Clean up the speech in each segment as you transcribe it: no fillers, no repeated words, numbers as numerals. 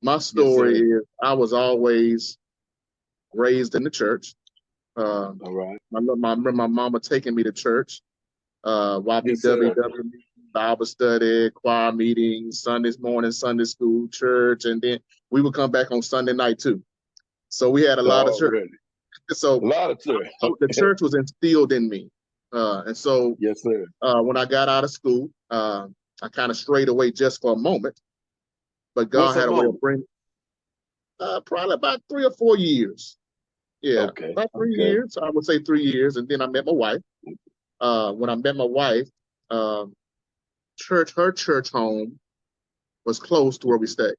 My Yes, story sir. is I was always raised in the church. All right. I remember my mama taking me to church, Yes, sir. YPWW, Bible study, choir meetings, Sundays morning, Sunday school, church, and then we would come back on Sunday night too. So we had a lot of Oh, church. really? So A lot of church. the church was instilled in me. And so Yes, sir. when I got out of school, I kind of strayed away just for a moment, but What's God a had a way of moment? bringing probably about 3 or 4 years. Yeah, Okay. about three Okay. years. I would say 3 years. And then I met my wife. When I met my wife, um, her church home was close to where we stayed.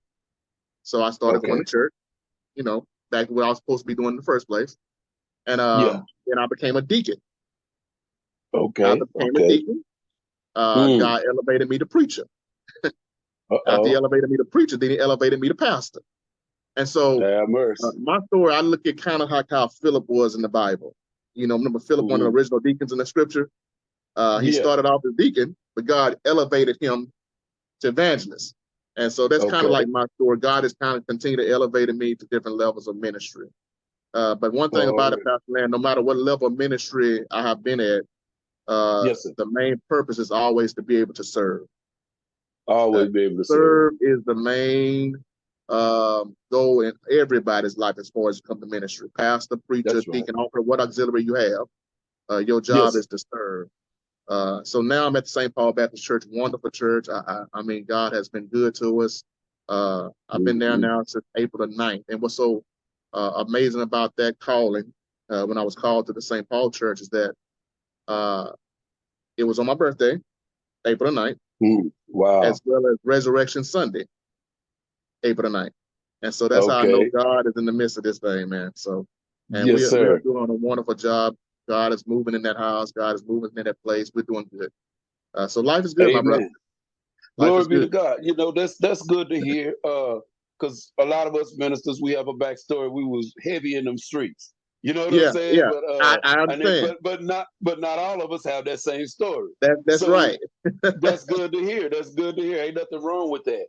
So I started going Okay. to church, back to what I was supposed to be doing in the first place. And Yeah. then I became a deacon. I Okay. became a Okay. deacon. Mm. God elevated me to preacher. After he Uh-oh. elevated me to preacher, then he elevated me to pastor. And so Have mercy. my story, I look at kind of like how Philip was in the Bible. Remember Philip, one of the Mm-hmm. original deacons in the scripture? He Yeah. started off as deacon, but God elevated him to evangelist. And so that's kind of Okay. like my story. God has kind of continued to elevate me to different levels of ministry. But one thing Oh, about it, really? Pastor Man, no matter what level of ministry I have been at, Yes, sir. the main purpose is always to be able to serve. Always be able to serve. Serve is the main goal in everybody's life as far as it comes to ministry. Pastor, preacher, That's right. deacon, offer, what auxiliary you have, your Yes, job sir. is to serve. So now I'm at the St. Paul Baptist Church, wonderful church. I mean, God has been good to us. I've been there Mm-hmm. now since April the 9th. And what's so amazing about that calling, when I was called to the St. Paul Church, is that uh, it was on my birthday, April the 9th, Mm. Wow. as well as Resurrection Sunday, April the 9th. And so that's how I know Okay. God is in the midst of this thing, man. So, and Yes, we are sir. doing a wonderful job. God is moving in that house. God is moving in that place. We're doing good. So life is good, my brother. Amen. Life Glory is be to good. God. That's good to hear. Because a lot of us ministers, we have a backstory. We was heavy in them streets. You know what I'm Yeah, saying? yeah. But I and then, understand. but not all of us have that same story. That's So right. that's good to hear. That's good to hear. Ain't nothing wrong with that.